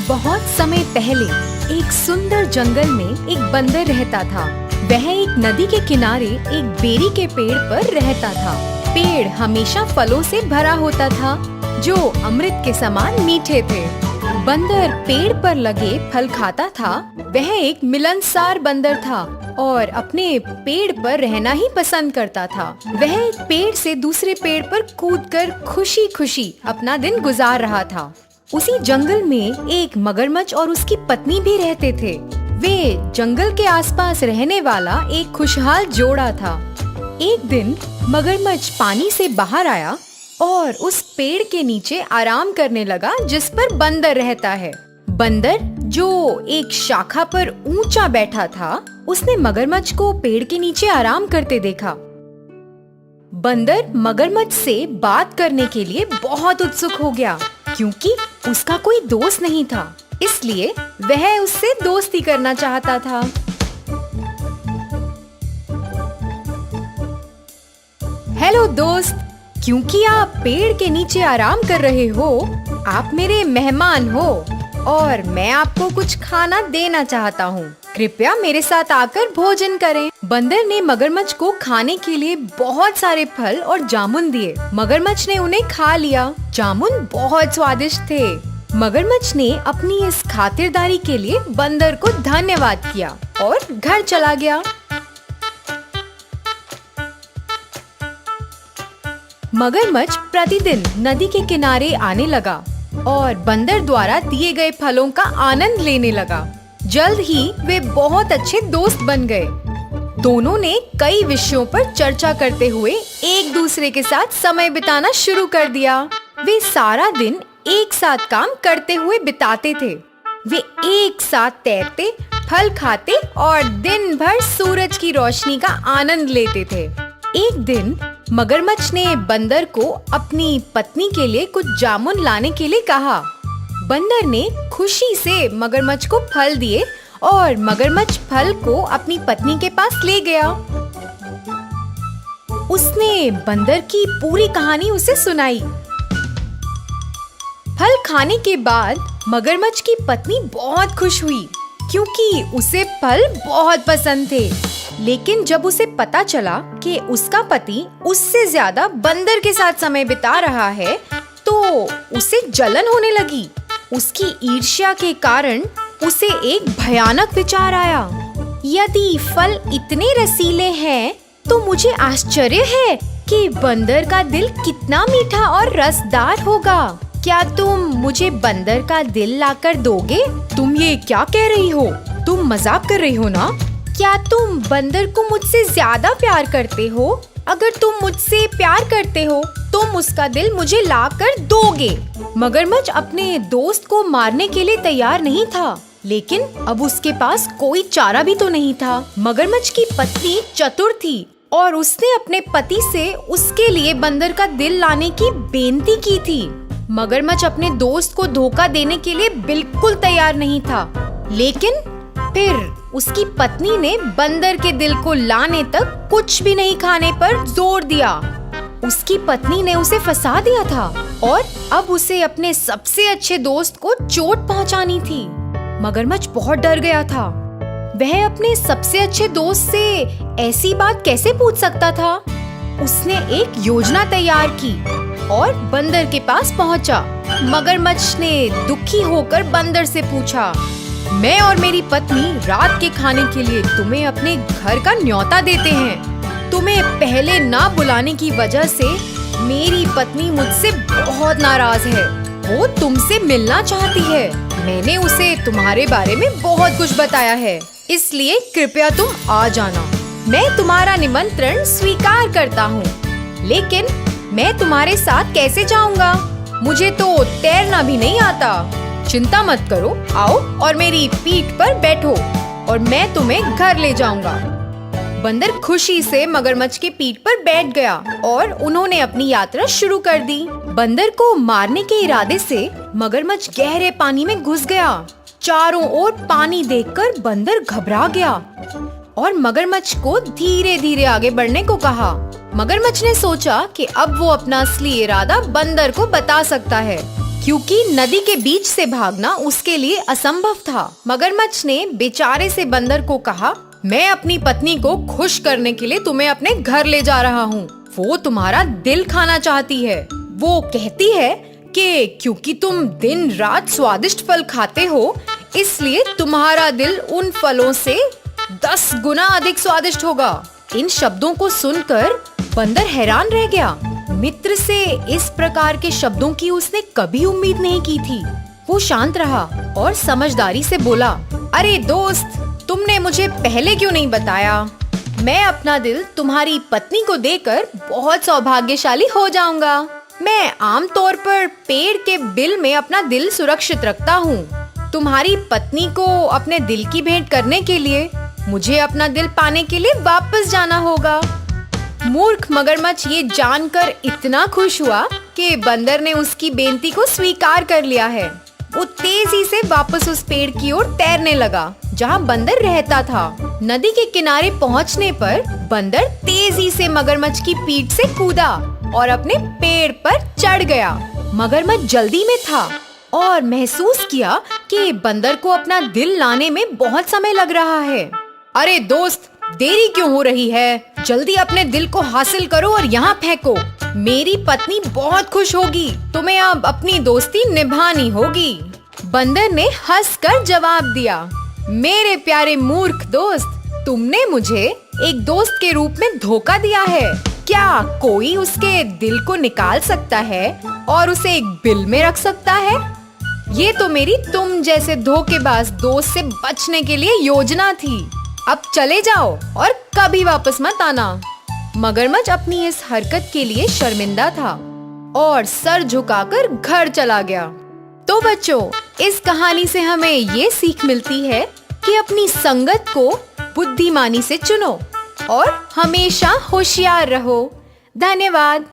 बहुत समय पहले एक सुंदर जंगल में एक बंदर रहता था। वह एक नदी के किनारे एक बेरी के पेड़ पर रहता था। पेड़ हमेशा फलों से भरा होता था जो अमृत के समान मीठे थे। बंदर पेड़ पर लगे फल खाता था। वह एक मिलनसार बंदर था और अपने पेड़ पर रहना ही पसंद करता था। वह एक पेड़ से दूसरे पेड़ पर कूदकर खुशी खुशी अपना दिन गुजार रहा था। उसी जंगल में एक मगरमच्छ और उसकी पत्नी भी रहते थे। वे जंगल के आसपास रहने वाला एक खुशहाल जोड़ा था। एक दिन मगरमच्छ पानी से बाहर आया और उस पेड़ के नीचे आराम करने लगा जिस पर बंदर रहता है। बंदर जो एक शाखा पर ऊंचा बैठा था, उसने मगरमच्छ को पेड़ के नीचे आराम करते देखा। बंदर मगरमच्छ से बात करने के लिए बहुत उत्सुक हो गया क्योंकि उसका कोई दोस्त नहीं था, इसलिए वह उससे दोस्ती करना चाहता था। हेलो दोस्त, क्योंकि आप पेड़ के नीचे आराम कर रहे हो, आप मेरे मेहमान हो और मैं आपको कुछ खाना देना चाहता हूँ। कृपया मेरे साथ आकर भोजन करें। बंदर ने मगरमच्छ को खाने के लिए बहुत सारे फल और जामुन दिए। मगरमच्छ ने उन्हें खा लिया। जामुन बहुत स्वादिष्ट थे। मगरमच्छ ने अपनी इस खातिरदारी के लिए बंदर को धन्यवाद किया और घर चला गया। मगरमच्छ प्रतिदिन नदी के किनारे आने लगा और बंदर द्वारा दिए गए फलों का आनंद लेने लगा। जल्द ही वे बहुत अच्छे दोस्त बन गए। दोनों ने कई विषयों पर चर्चा करते हुए एक दूसरे के साथ समय बिताना शुरू कर दिया। वे सारा दिन एक साथ काम करते हुए बिताते थे। वे एक साथ तैरते, फल खाते और दिन भर सूरज की रोशनी का आनंद लेते थे। एक दिन मगरमच्छ ने बंदर को अपनी पत्नी के लिए कुछ जामुन लाने के लिए कहा। बंदर ने खुशी से मगरमच्छ को फल दिए और मगरमच्छ फल को अपनी पत्नी के पास ले गया। उसने बंदर की पूरी कहानी उसे सुनाई। फल खाने के बाद मगरमच्छ की पत्नी बहुत खुश हुई क्योंकि उसे फल बहुत पसंद थे। लेकिन जब उसे पता चला कि उसका पति उससे ज्यादा बंदर के साथ समय बिता रहा है, तो उसे जलन होने लगी। उसकी ईर्ष्या के कारण उसे एक भयानक विचार आया। यदि फल इतने रसीले हैं, तो मुझे आश्चर्य है कि बंदर का दिल कितना मीठा और रसदार होगा। क्या तुम मुझे बंदर का दिल लाकर दोगे? तुम ये क्या कह रही हो? तुम मजाक कर रही हो ना? क्या तुम बंदर को मुझसे ज्यादा प्यार करते हो? अगर तुम मुझसे प्यार करते हो, तुम उसका दिल मुझे लाकर दोगे। मगरमच्छ अपने दोस्त को मारने के लिए तैयार नहीं था, लेकिन अब उसके पास कोई चारा भी तो नहीं था। मगरमच्छ की पत्नी चतुर थी और उसने अपने पति से उसके लिए बंदर का दिल लाने की बेनती की थी। मगरमच्छ अपने दोस्त को धोखा देने के लिए बिल्कुल तैयार नहीं था, लेकिन फिर उसकी पत्नी ने बंदर के दिल को लाने तक कुछ भी नहीं खाने पर जोर दिया। उसकी पत्नी ने उसे फंसा दिया था और अब उसे अपने सबसे अच्छे दोस्त को चोट पहुंचानी थी। मगरमच्छ बहुत डर गया था। वह अपने सबसे अच्छे दोस्त से ऐसी बात कैसे पूछ सकता था? उसने एक योजना तैयार की और बंदर के पास पहुंचा। मगरमच्छ ने दुखी होकर बंदर से पूछा, मैं और मेरी पत्नी रात के खाने के लिए तुम्हें अपने घर का न्योता देते हैं। तुम्हें पहले ना बुलाने की वजह से मेरी पत्नी मुझसे बहुत नाराज है। वो तुमसे मिलना चाहती है। मैंने उसे तुम्हारे बारे में बहुत कुछ बताया है, इसलिए कृपया तुम आ जाना। मैं तुम्हारा निमंत्रण स्वीकार करता हूँ, लेकिन मैं तुम्हारे साथ कैसे जाऊँगा? मुझे तो तैरना भी नहीं आता। चिंता मत करो, आओ और मेरी पीठ पर बैठो और मैं तुम्हें घर ले जाऊंगा। बंदर खुशी से मगरमच्छ की पीठ पर बैठ गया और उन्होंने अपनी यात्रा शुरू कर दी। बंदर को मारने के इरादे से मगरमच्छ गहरे पानी में घुस गया। चारों ओर पानी देखकर बंदर घबरा गया और मगरमच्छ को धीरे धीरे आगे बढ़ने को कहा। मगरमच्छ ने सोचा कि अब वो अपना असली इरादा बंदर को बता सकता है, क्योंकि नदी के बीच से भागना उसके लिए असंभव था। मगरमच्छ ने बेचारे से बंदर को कहा, मैं अपनी पत्नी को खुश करने के लिए तुम्हें अपने घर ले जा रहा हूँ। वो तुम्हारा दिल खाना चाहती है। वो कहती है कि क्योंकि तुम दिन रात स्वादिष्ट फल खाते हो, इसलिए तुम्हारा दिल उन फलों से 10 गुना अधिक स्वादिष्ट होगा। इन शब्दों को सुनकर बंदर हैरान रह गया। मित्र से इस प्रकार के शब्दों की उसने कभी उम्मीद नहीं की थी। वो शांत रहा और समझदारी से बोला, अरे दोस्त, तुमने मुझे पहले क्यों नहीं बताया? मैं अपना दिल तुम्हारी पत्नी को देकर बहुत सौभाग्यशाली हो जाऊंगा। मैं आमतौर पर पेड़ के बिल में अपना दिल सुरक्षित रखता हूँ। तुम्हारी पत्नी को अपने दिल की भेंट करने के लिए मुझे अपना दिल पाने के लिए वापस जाना होगा। मूर्ख मगरमच्छ ये जानकर इतना खुश हुआ कि बंदर ने उसकी बेनती को स्वीकार कर लिया है। वो तेजी से वापस उस पेड़ की ओर तैरने लगा जहाँ बंदर रहता था। नदी के किनारे पहुँचने पर बंदर तेजी से मगरमच्छ की पीठ से कूदा और अपने पेड़ पर चढ़ गया। मगरमच्छ जल्दी में था और महसूस किया कि बंदर को अपना दिल लाने में बहुत समय लग रहा है। अरे दोस्त, देरी क्यों हो रही है? जल्दी अपने दिल को हासिल करो और यहाँ फेंको। मेरी पत्नी बहुत खुश होगी। तुम्हें अब अपनी दोस्ती निभानी होगी। बंदर ने हंसकर जवाब दिया, मेरे प्यारे मूर्ख दोस्त, तुमने मुझे एक दोस्त के रूप में धोखा दिया है। क्या कोई उसके दिल को निकाल सकता है और उसे एक बिल में रख सकता है? ये तो मेरी तुम जैसे धोखेबाज दोस्त से बचने के लिए योजना थी। अब चले जाओ और कभी वापस मत आना। मगरमच्छ अपनी इस हरकत के लिए शर्मिंदा था और सर झुकाकर घर चला गया। तो बच्चों, इस कहानी से हमें ये सीख मिलती है कि अपनी संगत को बुद्धिमानी से चुनो और हमेशा होशियार रहो। धन्यवाद।